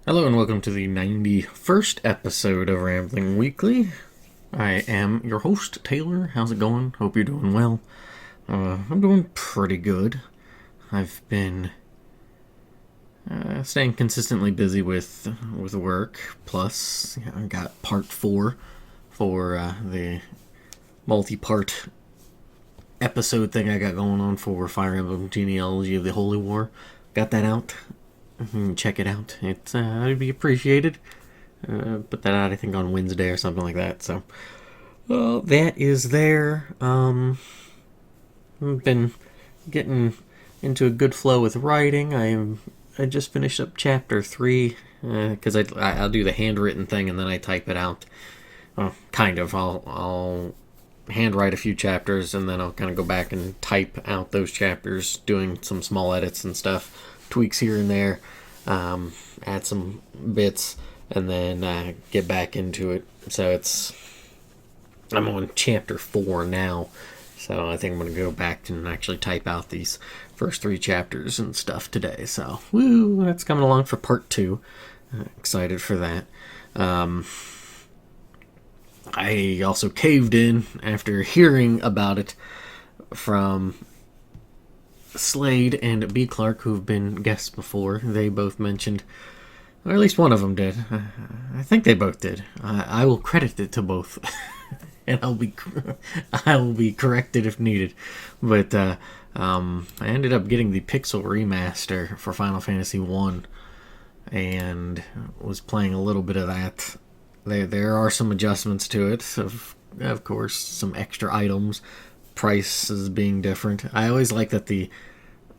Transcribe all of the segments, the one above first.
Hello and welcome to the 91st episode of Rambling Weekly. I am your host, Taylor. How's it going? Hope you're doing well. I'm doing pretty good. I've been staying consistently busy with work. Plus, I got part 4 for the multi-part episode thing I got going on for Fire Emblem Genealogy of the Holy War. Got that out. Check it out. It'd be appreciated. Put that out, I think, on Wednesday or something like that. So, that is there. I've been getting into a good flow with writing. I just finished up chapter 3 because I'll do the handwritten thing and then I type it out. Kind of. I'll handwrite a few chapters and then I'll kind of go back and type out those chapters, doing some small edits and stuff, tweaks here and there, add some bits, and then get back into it. So I'm on chapter 4 now, so I think I'm going to go back and actually type out these first 3 chapters and stuff today. So, woo, that's coming along for part 2. Excited for that. I also caved in after hearing about it from Slade and B. Clark, who've been guests before. They both mentioned, or at least one of them did. I think they both did. I will credit it to both, and I will be corrected if needed. But I ended up getting the Pixel remaster for Final Fantasy 1 and was playing a little bit of that. There are some adjustments to it, of course, some extra items, prices being different. I always like that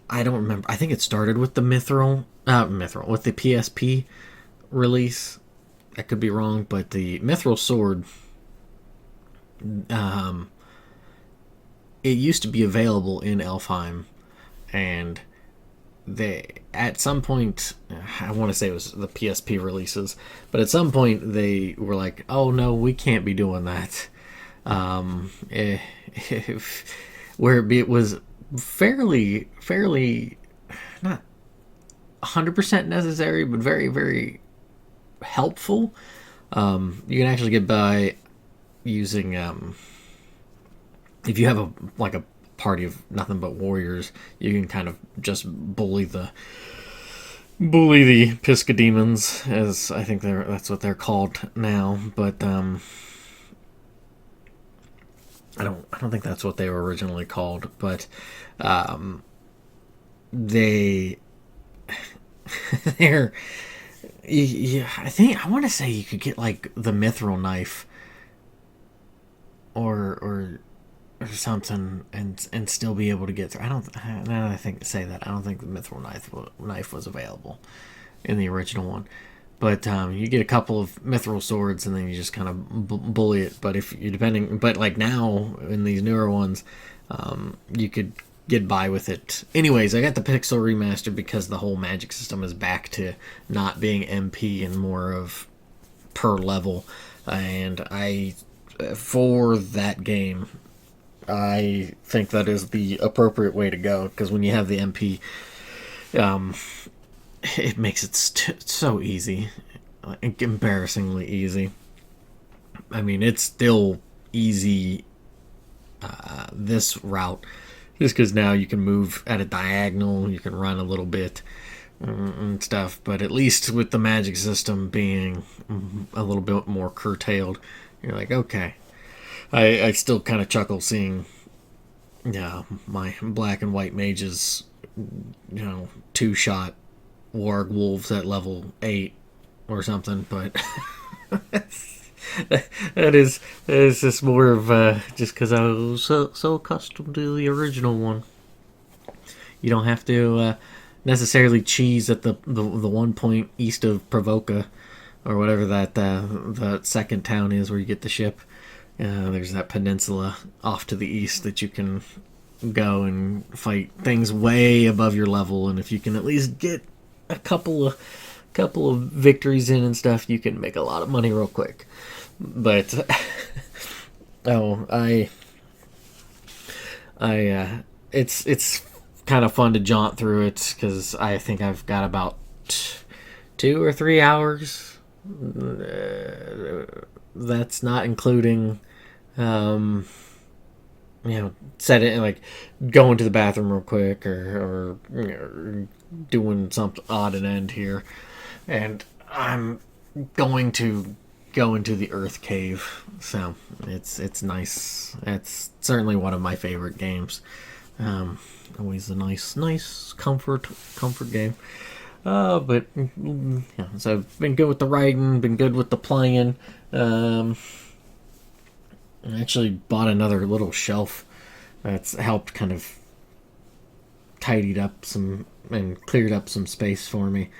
I don't remember, I think it started with the with the PSP release. I could be wrong, but the Mithril Sword, it used to be available in Elfheim, and at some point, I want to say it was the PSP releases, but at some point they were like, oh no, we can't be doing that. Where it was fairly not 100% necessary, but very, very helpful. You can actually get by using, if you have a party of nothing but warriors, you can kind of just bully the Pisca demons, as I think that's what they're called now. But I don't think that's what they were originally called. But they're I want to say you could get like the mithril knife or something and still be able to get through. Now that I say that, I don't think the mithril knife was available in the original one. But you get a couple of mithril swords and then you just kind of bully it. But if you're but like now in these newer ones, you could get by with it. Anyways, I got the Pixel remaster because the whole magic system is back to not being MP and more of per level. And for that game, I think that is the appropriate way to go, because when you have the MP, it makes it so easy, like embarrassingly easy. I mean, it's still easy, this route, just because now you can move at a diagonal, you can run a little bit and stuff, but at least with the magic system being a little bit more curtailed, you're like, okay. I still kind of chuckle seeing my black and white mages, 2-shot warg wolves at level 8 or something, but that is just more of just because I was so accustomed to the original one. You don't have to necessarily cheese at the 1 point east of Provoca, or whatever that the second town is where you get the ship. There's that peninsula off to the east that you can go and fight things way above your level, and if you can at least get a couple of victories in and stuff, you can make a lot of money real quick. But it's kind of fun to jaunt through it, because I think I've got about 2 or 3 hours. That's not including, um, set it like going to the bathroom real quick or doing something odd and end here. And I'm going to go into the Earth Cave, so it's nice. It's certainly one of my favorite games. Always a nice comfort game. But yeah, so I've been good with the writing, been good with the playing. I actually bought another little shelf that's helped kind of tidied up some and cleared up some space for me.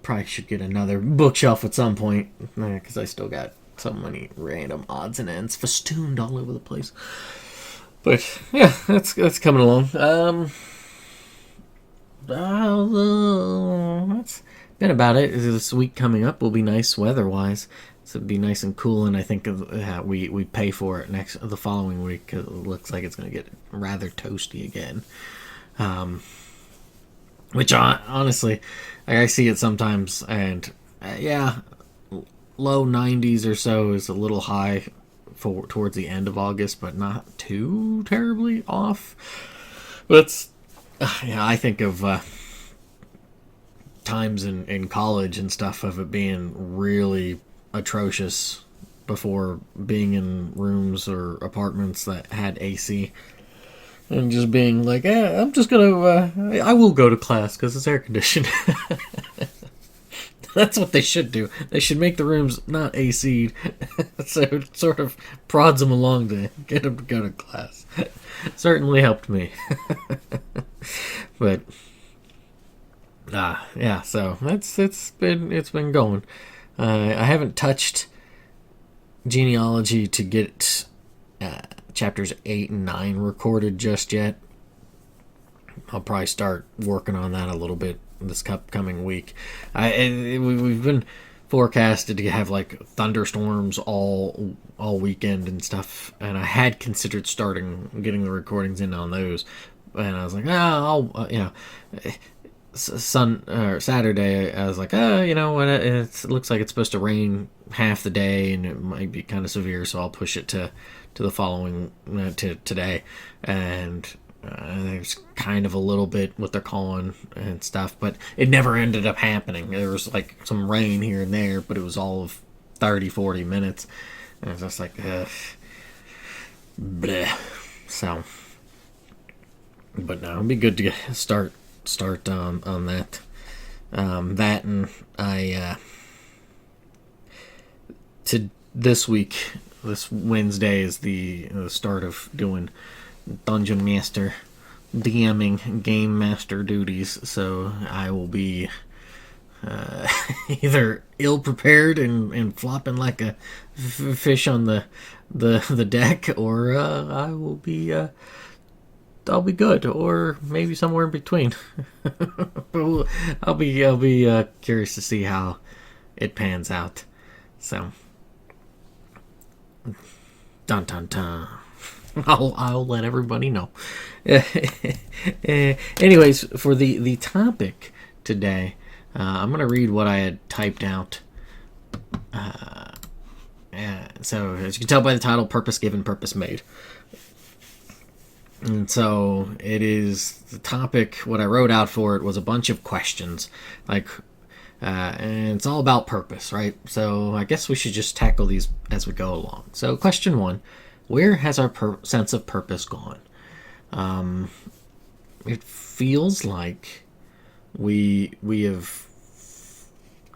Probably should get another bookshelf at some point because I still got so many random odds and ends festooned all over the place. But yeah, that's coming along. That's been about it. This week coming up will be nice weather-wise. So it'll be nice and cool, and I think we pay for it the following week. It looks like it's going to get rather toasty again. Which honestly, I see it sometimes, and yeah, low 90s or so is a little high towards the end of August, but not too terribly off. But I think of times in college and stuff of it being really atrocious before being in rooms or apartments that had AC. And just being like, I'm just gonna, I will go to class because it's air conditioned. That's what they should do. They should make the rooms not AC'd. So it sort of prods them along to get them to go to class. Certainly helped me. But, yeah, so it's been going. I haven't touched Genealogy to get chapters 8 and 9 recorded just yet. I'll probably start working on that a little bit this upcoming week. We've been forecasted to have like thunderstorms all weekend and stuff, and I had considered getting the recordings in on those, and I was like, Saturday, I was like, you know what? It looks like it's supposed to rain half the day, and it might be kind of severe, so I'll push it to the following to today. And there's kind of a little bit what they're calling and stuff, but it never ended up happening. There was like some rain here and there, but it was all of 30-40 minutes, and I was just like, bleh. So, but no, it'd be good to start on that. That and I to this week, this Wednesday is the start of doing Dungeon Master, DMing, Game Master duties. So I will be either ill prepared and flopping like a fish on the deck, or I will be. I'll be good, or maybe somewhere in between. I'll be curious to see how it pans out. So, dun dun dun. I'll let everybody know. Anyways, for the topic today, I'm gonna read what I had typed out. So as you can tell by the title, "Purpose Given, Purpose Made." And so it is the topic. What I wrote out for it was a bunch of questions, and it's all about purpose, right? So I guess we should just tackle these as we go along. So question 1: where has our sense of purpose gone? It feels like we have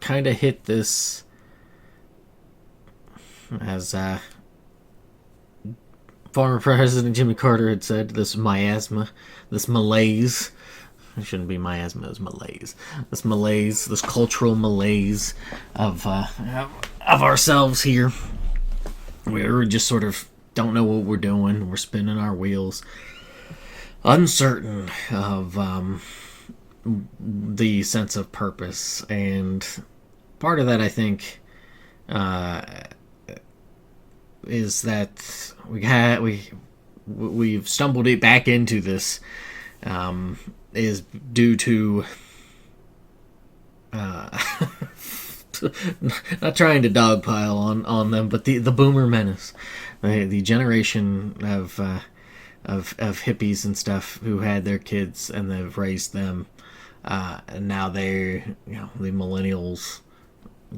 kind of hit this, as former President Jimmy Carter had said, this miasma, this malaise. It shouldn't be miasma, it's malaise. This malaise, this cultural malaise of ourselves here. We're just sort of don't know what we're doing. We're spinning our wheels, uncertain of the sense of purpose. And part of that, I think, is that we've stumbled it back into this, is due to not trying to dogpile on them, but the boomer menace, the generation of hippies and stuff who had their kids and they've raised them, and now they're the millennials,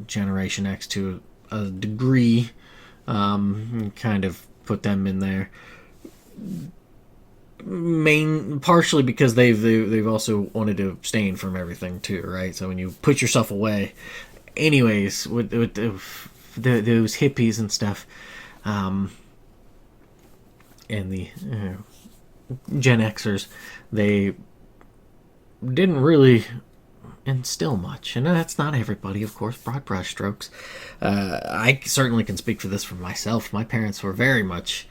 Generation X to a degree, kind of put them in there. Partially because they've also wanted to abstain from everything too, right? So when you put yourself away, anyways, with those hippies and stuff, and the Gen Xers, they didn't really instill much, and that's not everybody, of course. Broad brushstrokes. I certainly can speak for this for myself. My parents were very much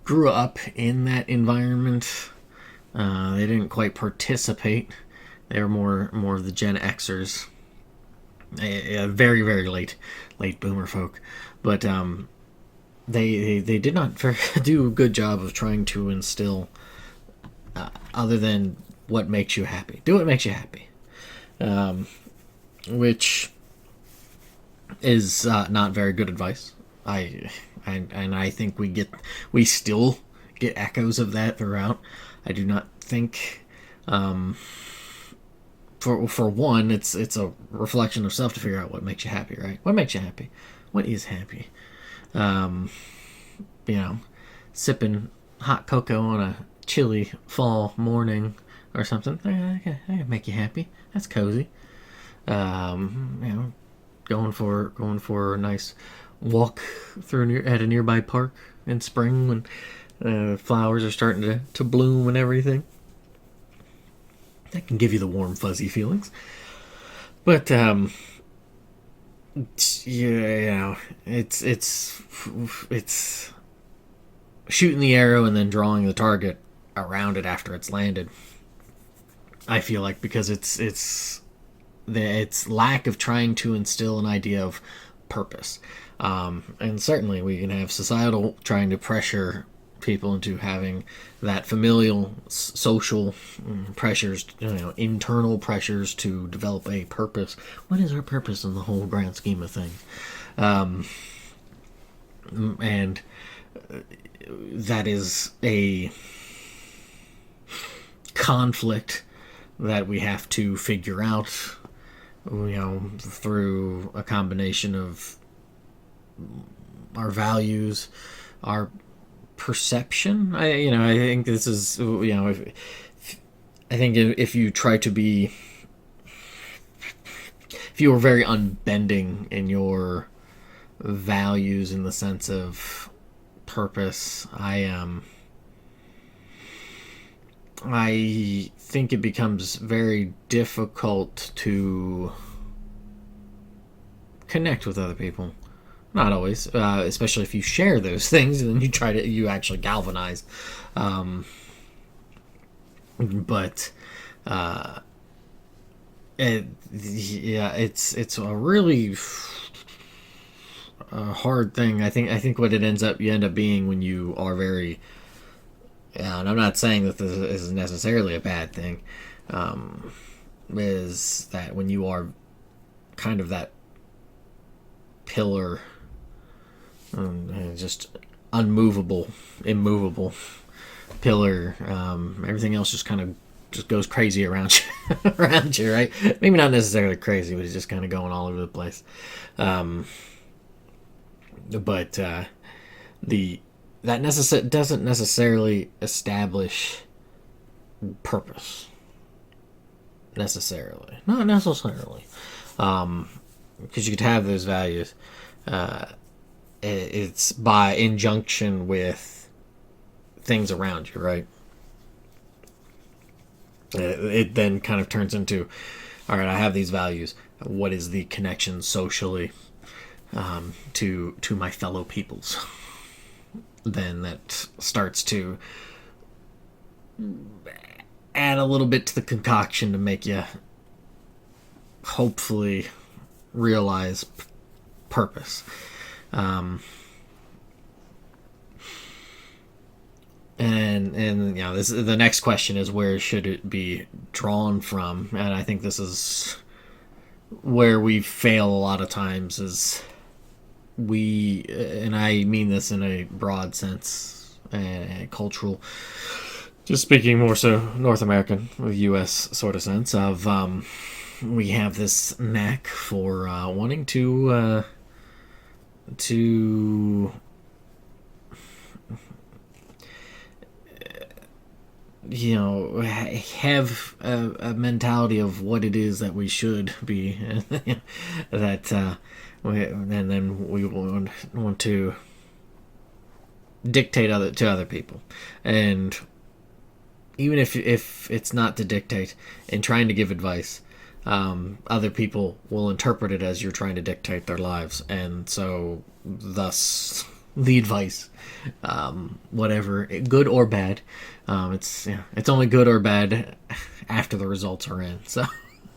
grew up in that environment. They didn't quite participate. They were more of the Gen Xers, very very late boomer folk, but they did not do a good job of trying to instill other than what makes you happy. Do what makes you happy, which is not very good advice. I think we still get echoes of that throughout. I do not think, for one, it's a reflection of self to figure out what makes you happy, right? What makes you happy? What is happy? Sipping hot cocoa on a chilly fall morning or something. That can make you happy. That's cozy. Going for a nice walk at a nearby park in spring when flowers are starting to bloom and everything. That can give you the warm fuzzy feelings. But it's shooting the arrow and then drawing the target around it after it's landed. I feel like because it's lack of trying to instill an idea of purpose, and certainly we can have societal trying to pressure people into having that familial, social pressures, internal pressures to develop a purpose. What is our purpose in the whole grand scheme of things? And that is a conflict that we have to figure out, through a combination of our values, our perception. I think this is, I think if you try to be, if you were very unbending in your values in the sense of purpose, I think it becomes very difficult to connect with other people. Not always, especially if you share those things and then you actually galvanize. But it's a really hard thing. I think what you end up being when you are very, and I'm not saying that this is necessarily a bad thing, is that when you are kind of that pillar, just unmovable, immovable pillar, everything else just kind of just goes crazy around you, right? Maybe not necessarily crazy, but it's just kind of going all over the place. But that doesn't necessarily establish purpose. Necessarily, not necessarily, because you could have those values. It's by injunction with things around you, right? It then kind of turns into, all right, I have these values. What is the connection socially to my fellow peoples? Then that starts to add a little bit to the concoction to make you hopefully realize purpose. And this the next question is, where should it be drawn from? And I think this is where we fail a lot of times. Is and I mean this in a broad sense, cultural, just speaking more so North American, U.S. sort of sense of, we have this knack for wanting to have a mentality of what it is that we should be, that and then we want to dictate to other people, and even if it's not to dictate and trying to give advice, other people will interpret it as you're trying to dictate their lives, and so thus the advice, whatever, good or bad, it's only good or bad after the results are in. So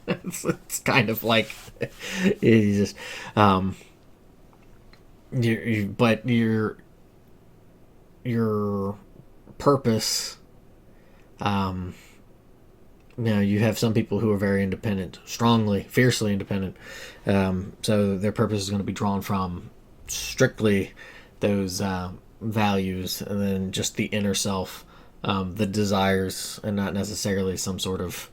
it's kind of like you just but your purpose. You have some people who are very independent, strongly, fiercely independent. So their purpose is going to be drawn from strictly those values, and then just the inner self, the desires, and not necessarily some sort of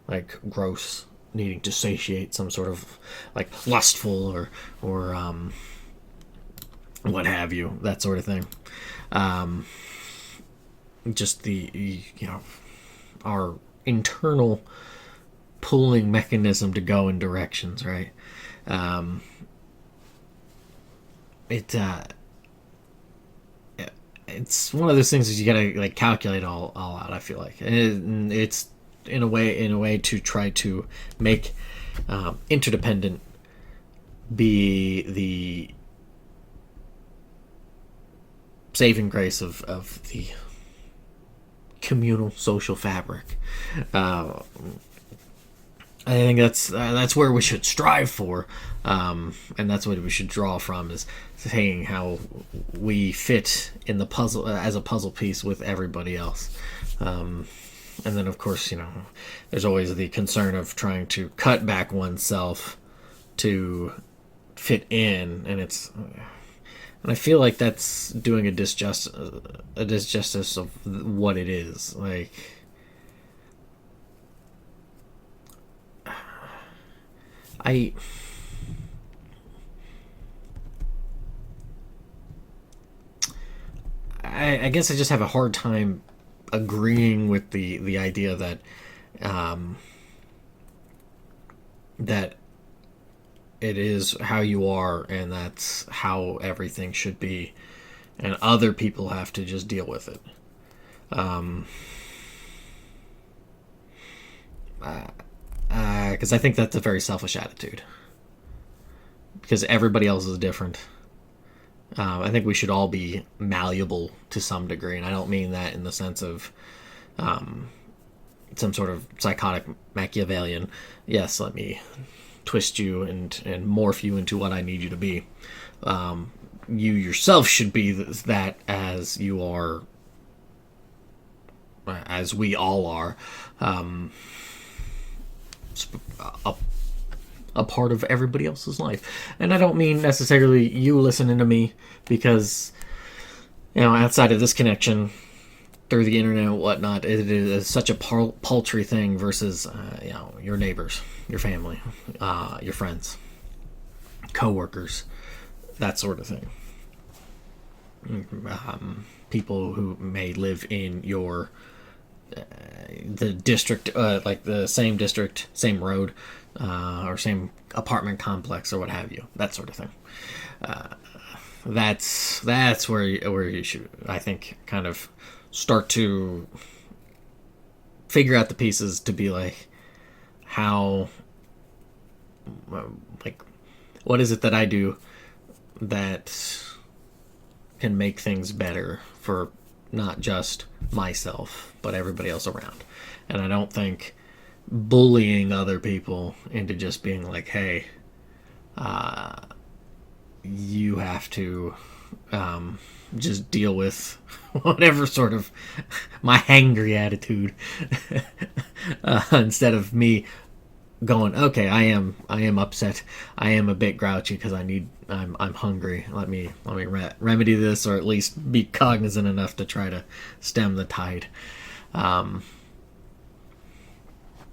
like gross needing to satiate some sort of like lustful or what have you, that sort of thing. Just the our internal pulling mechanism to go in directions, right? It's one of those things that you gotta like calculate all out. I feel like, and it's in a way to try to make interdependent be the saving grace of the communal social fabric. I think that's where we should strive for, and that's what we should draw from, is saying how we fit in the puzzle as a puzzle piece with everybody else. And then, of course, there's always the concern of trying to cut back oneself to fit in, and I feel like that's doing a disjustice of what it is. Like, I guess I just have a hard time agreeing with the idea that that it is how you are, and that's how everything should be, and other people have to just deal with it. Because I think that's a very selfish attitude. Because everybody else is different. I think we should all be malleable to some degree, and I don't mean that in the sense of some sort of psychotic Machiavellian, yes, let me twist you and morph you into what I need you to be. You yourself should be that, as you are, as we all are, a part of everybody else's life. And I don't mean necessarily you listening to me, because outside of this connection through the internet and whatnot, it is such a paltry thing versus your neighbors, your family, your friends, co-workers, that sort of thing. People who may live in your the district, like the same district, same road, or same apartment complex, or what have you, that sort of thing. That's where you should, I think, kind of start to figure out the pieces to be like, how, like, what is it that I do that can make things better for not just myself, but everybody else around. And I don't think bullying other people into just being like, hey, you have to just deal with whatever sort of my hangry attitude instead of me going, okay, I am upset, I am a bit grouchy because I'm hungry. Let me remedy this, or at least be cognizant enough to try to stem the tide. And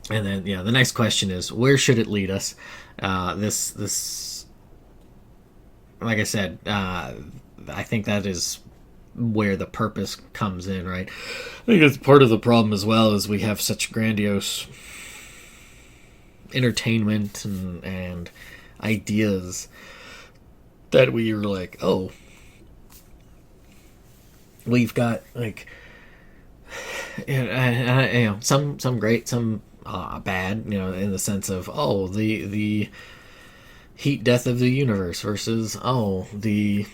then the next question is, where should it lead us? This like I said, I think that is where the purpose comes in, right? I think it's part of the problem as well, is we have such grandiose entertainment and ideas that we are like, oh, we've got like, some great, some bad, in the sense of, oh, the heat death of the universe versus, oh, the,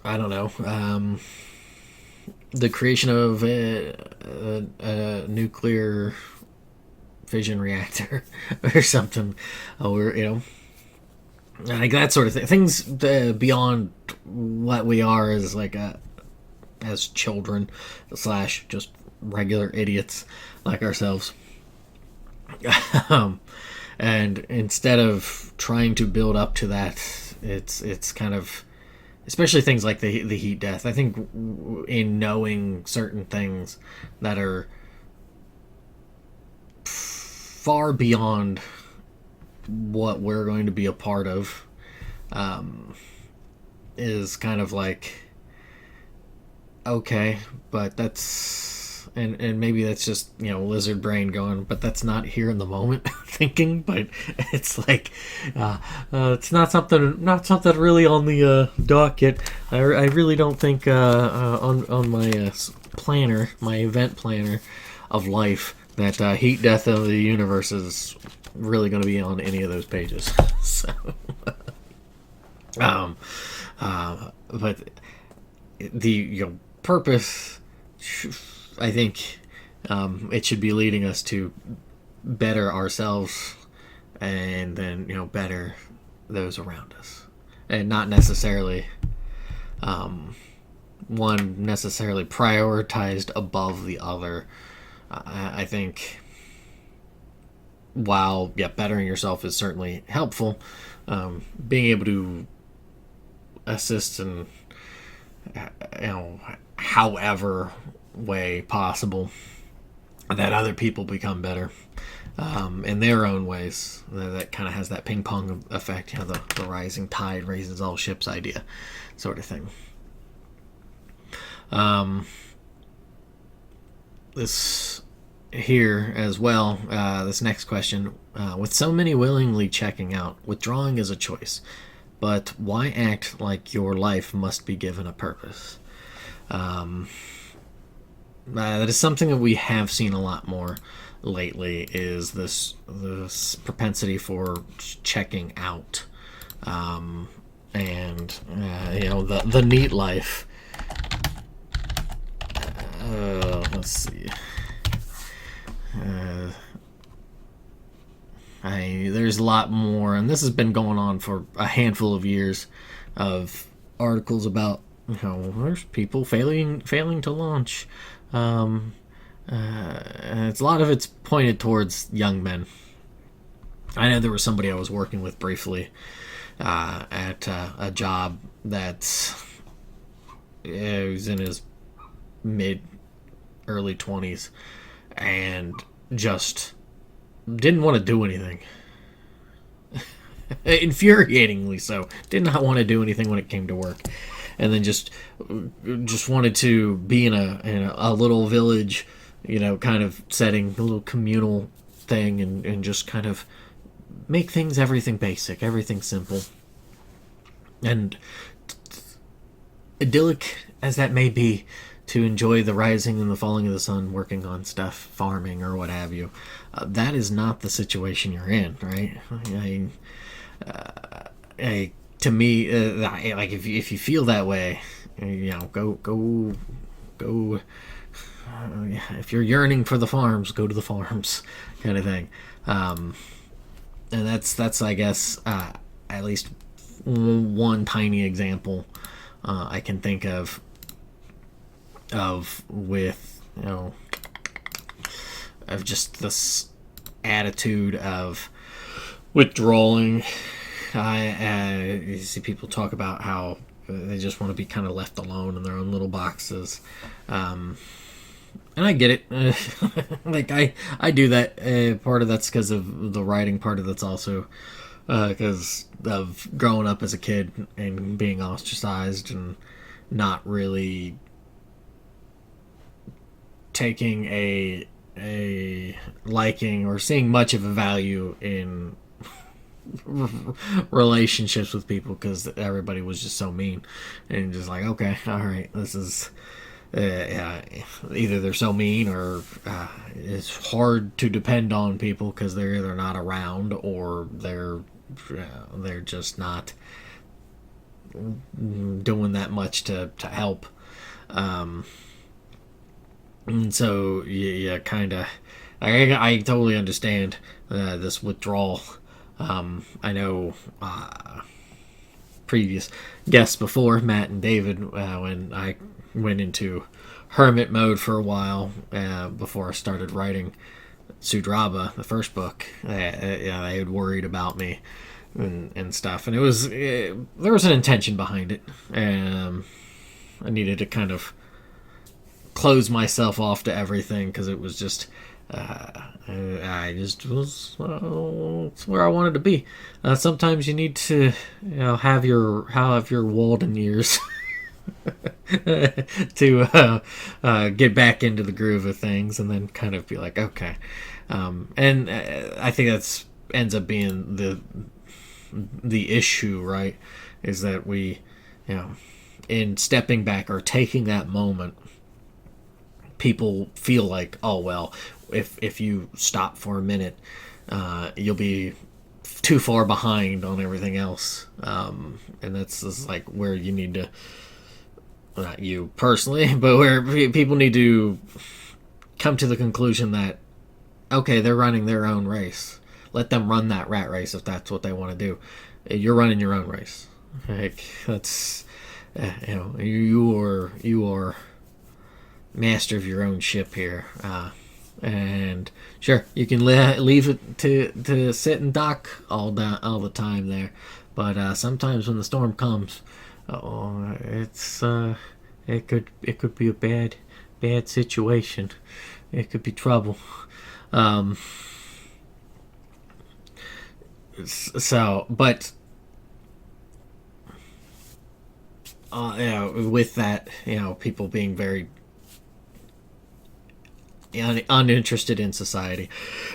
I don't know, the creation of a nuclear fission reactor or something, or like that sort of thing. Things beyond what we are as like as children / just regular idiots like ourselves. And instead of trying to build up to that, it's kind of, especially things like the heat death. I think in knowing certain things that are far beyond what we're going to be a part of, is kind of like, okay, but that's, and maybe that's just, lizard brain going, but that's not here in the moment thinking. But it's like, it's not something really on the docket. I really don't think on my planner, my event planner of life, that heat death of the universe is really going to be on any of those pages. So, but the purpose, I think, it should be leading us to better ourselves, and then better those around us, and not necessarily one necessarily prioritized above the other. I think while bettering yourself is certainly helpful, being able to assist in however way possible that other people become better in their own ways, that kind of has that ping pong effect, the rising tide raises all ships idea sort of thing. This here as well, this next question, with so many willingly checking out, withdrawing is a choice, but why act like your life must be given a purpose? That is something that we have seen a lot more lately, is this propensity for checking out, and the neat life. Let's see. There's a lot more, and this has been going on for a handful of years, of articles about there's people failing to launch. And it's a lot of it's pointed towards young men. I know there was somebody I was working with briefly at a job that was in his early 20s, and just didn't want to do anything. Infuriatingly so. Did not want to do anything when it came to work. And then just wanted to be in a little village, kind of setting, a little communal thing, and just kind of make everything basic, everything simple. And idyllic as that may be, to enjoy the rising and the falling of the sun, working on stuff, farming or what have you, that is not the situation you're in, right? To me, like if you feel that way, go. If you're yearning for the farms, go to the farms, kind of thing. And that's I guess, at least one tiny example I can think of with, of just this attitude of withdrawing. You see people talk about how they just want to be kind of left alone in their own little boxes. And I get it. Like, I do that. Part of that's because of the writing. Part of that's also because of growing up as a kid and being ostracized and not really taking a liking or seeing much of a value in relationships with people because everybody was just so mean and just like, okay, all right, this is either they're so mean or it's hard to depend on people because they're either not around or they're just not doing that much to help. And so kind of I totally understand this withdrawal. I know previous guests before, Matt and David, when I went into hermit mode for a while before I started writing Sudraba, the first book. They had worried about me and stuff, and there was an intention behind it. I needed to kind of close myself off to everything because it was just I just was it's where I wanted to be. Sometimes you need to have your Walden years to get back into the groove of things and then kind of be like, okay. And I think that's ends up being the issue, right? Is that we, in stepping back or taking that moment, people feel like, oh well, if you stop for a minute, you'll be too far behind on everything else, and that's just like where you need to, not you personally, but where people need to come to the conclusion that, okay, they're running their own race. Let them run that rat race if that's what they want to do. You're running your own race. Like, that's you are master of your own ship here. And sure, you can leave it to sit and dock all the time there, but sometimes when the storm comes, it could be a bad situation. It could be trouble. So, but with that, people being very uninterested in society,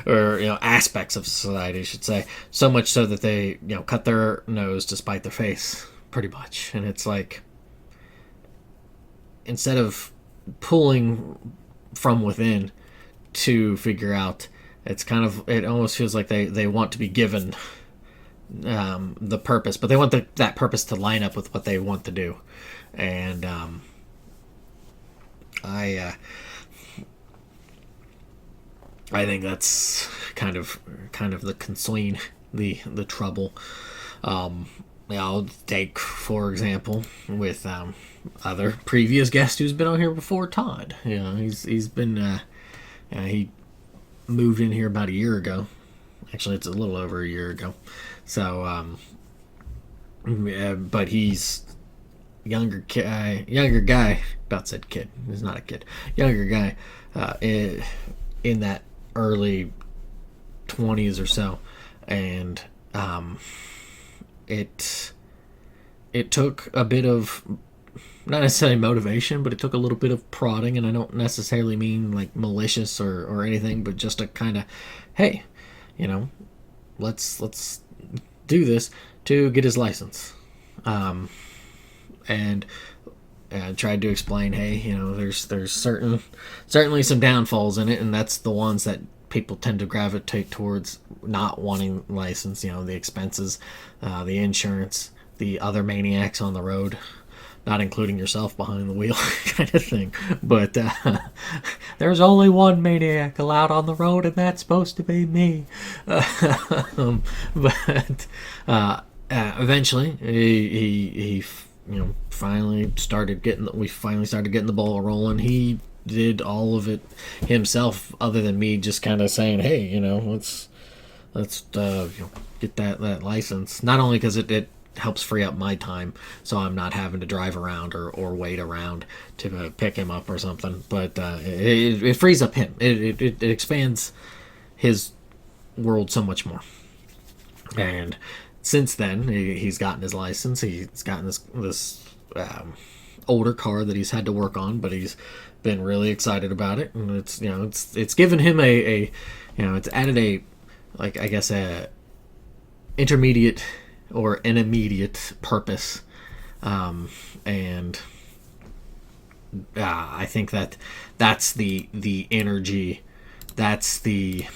or aspects of society, I should say, so much so that they cut their nose to spite their face, pretty much. And it's like, instead of pulling from within to figure out, it almost feels like they want to be given the purpose, but they want that purpose to line up with what they want to do. And I think that's kind of the consuene, the trouble. I'll take, for example, with other previous guest who's been on here before, Todd. He's been he moved in here about a year ago. Actually, it's a little over a year ago. So, but he's younger guy. About said kid. He's not a kid. Younger guy. In that early 20s or so, and it took a bit of, not necessarily motivation, but it took a little bit of prodding, and I don't necessarily mean like malicious or anything, but just a kind of, hey, let's do this, to get his license. And I tried to explain, hey, there's certainly some downfalls in it, and that's the ones that people tend to gravitate towards not wanting license. The expenses, the insurance, the other maniacs on the road, not including yourself behind the wheel, kind of thing. But there's only one maniac allowed on the road, and that's supposed to be me. But Eventually, he finally started getting. We finally started getting the ball rolling. He did all of it himself, other than me just kind of saying, "Hey, let's get that license." Not only because it helps free up my time, so I'm not having to drive around or wait around to pick him up or something, but it frees up him. It expands his world so much more. And since then, he's gotten his license. He's gotten this older car that he's had to work on, but he's been really excited about it, and it's given him a it's added a, like, I guess, a intermediate or an immediate purpose, and I think that's the energy, that's the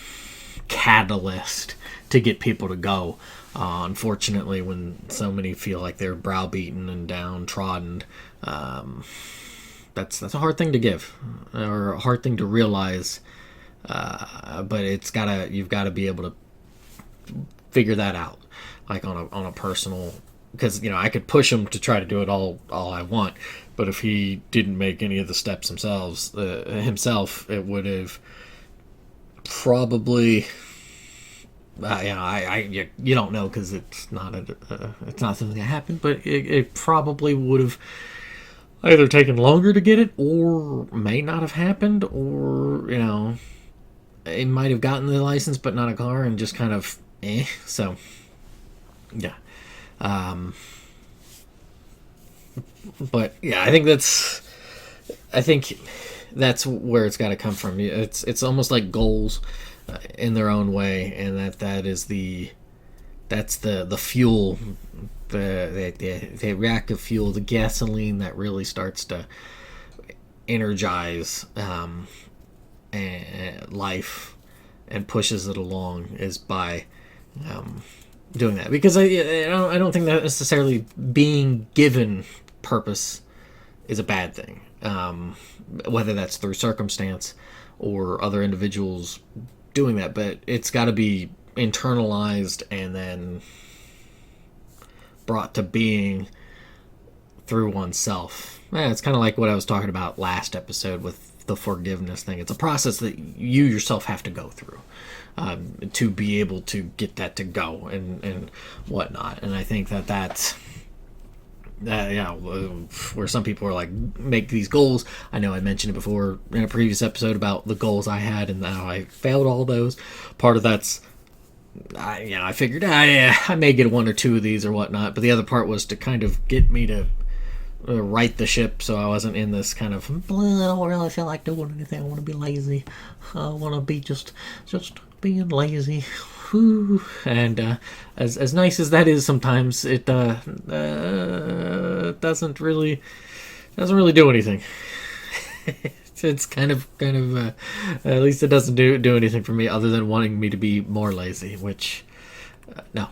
catalyst to get people to go. Unfortunately, when so many feel like they're browbeaten and downtrodden, that's a hard thing to give, or a hard thing to realize. But you've gotta be able to figure that out, like on a personal. Because I could push him to try to do it all I want, but if he didn't make any of the steps himself, it would have probably. You don't know, because it's not something that happened, but it probably would have either taken longer to get it, or may not have happened, or it might have gotten the license but not a car, and just kind of so yeah. But yeah, I think that's where it's got to come from. It's almost like goals in their own way, and that's the fuel, the rack of fuel, the gasoline that really starts to energize life and pushes it along, is by doing that. Because I don't think that necessarily being given purpose is a bad thing, whether that's through circumstance or other individuals doing that, but it's got to be internalized and then brought to being through oneself. It's kind of like what I was talking about last episode with the forgiveness thing. It's a process that you yourself have to go through to be able to get that to go and whatnot. And I think that's where some people are like, make these goals. I know I mentioned it before in a previous episode about the goals I had and how I failed all those. Part of that's, I figured I may get one or two of these or whatnot, but the other part was to kind of get me to right the ship, so I wasn't in this kind of, I don't really feel like doing anything, I want to be lazy, I want to be just being lazy. Whew. And as nice as that is sometimes, it doesn't really do anything. It's kind of at least it doesn't do anything for me, other than wanting me to be more lazy, which no.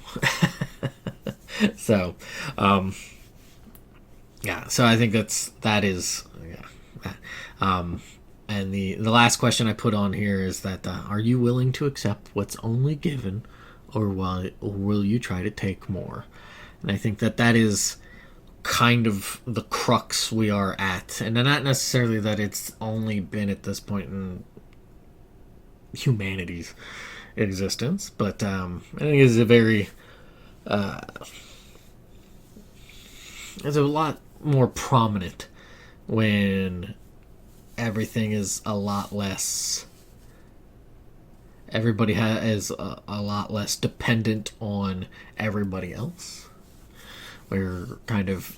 So so I think that is and the last question I put on here is that are you willing to accept what's only given, or will you try to take more? And I think that is kind of the crux we are at, and not necessarily that it's only been at this point in humanity's existence, but I think it's a very it's a lot more prominent when everything is a lot less, everybody is a lot less dependent on everybody else. We're kind of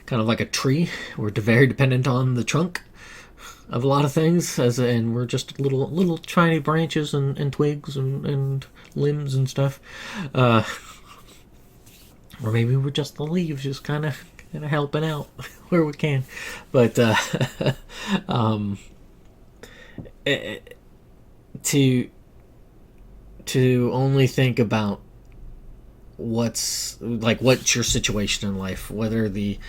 like a tree. We're very dependent on the trunk of a lot of things, and we're just little tiny branches and twigs and limbs and stuff. Or maybe we're just the leaves, just kind of helping out where we can. But to only think about what's your situation in life, whether the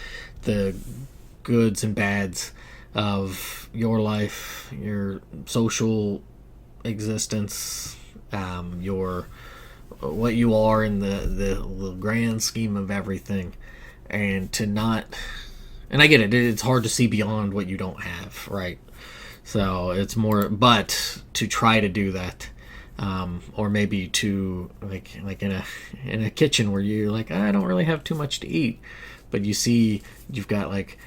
goods and bads of your life, your social existence, your what you are in the grand scheme of everything, and to not. And I get it. It's hard to see beyond what you don't have, right? So it's more, but to try to do that, or maybe to like in a kitchen where you're like, I don't really have too much to eat, but you see you've got like,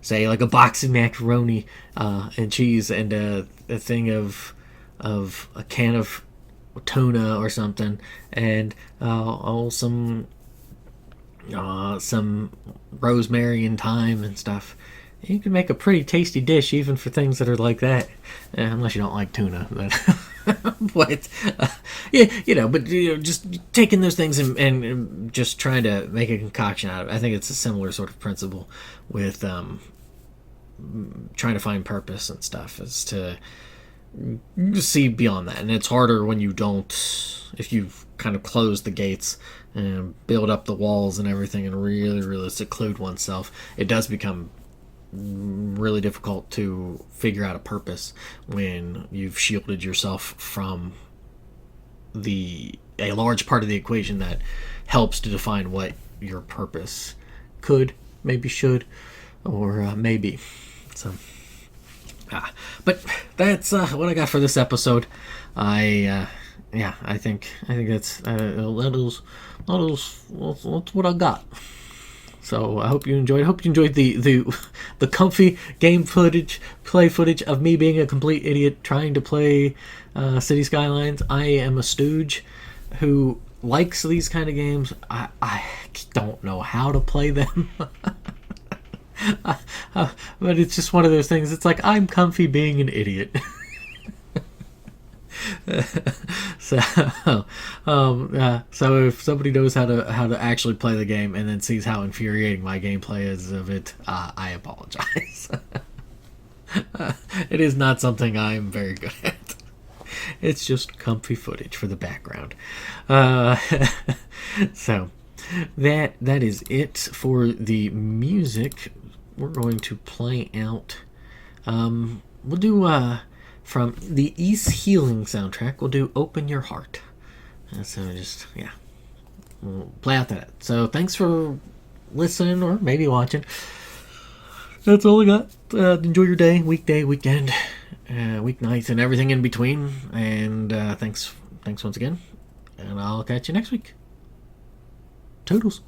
say like a box of macaroni and cheese and a thing of a can of tuna or something, and some rosemary and thyme and stuff. You can make a pretty tasty dish even for things that are like that, unless you don't like tuna. But just taking those things and just trying to make a concoction out of it. I think it's a similar sort of principle with trying to find purpose and stuff, is to see beyond that. And it's harder when you don't, if you've kind of closed the gates and build up the walls and everything and really seclude oneself. It does become really difficult to figure out a purpose when you've shielded yourself from a large part of the equation that helps to define what your purpose could, maybe should, or maybe. So, but that's what I got for this episode. I think that's what I got. So I hope you enjoyed. I hope you enjoyed the comfy play footage of me being a complete idiot trying to play City Skylines. I am a stooge who likes these kind of games. I don't know how to play them. But it's just one of those things. It's like, I'm comfy being an idiot. So if somebody knows how to actually play the game and then sees how infuriating my gameplay is of it, I apologize. It is not something I am very good at. It's just comfy footage for the background. So that is it for the music. We're going to play out. We'll do from the East Healing soundtrack. We'll do "Open Your Heart." So we'll play out that. So thanks for listening or maybe watching. That's all I got. Enjoy your day, weekday, weekend, weeknights, and everything in between. And thanks once again. And I'll catch you next week. Toodles.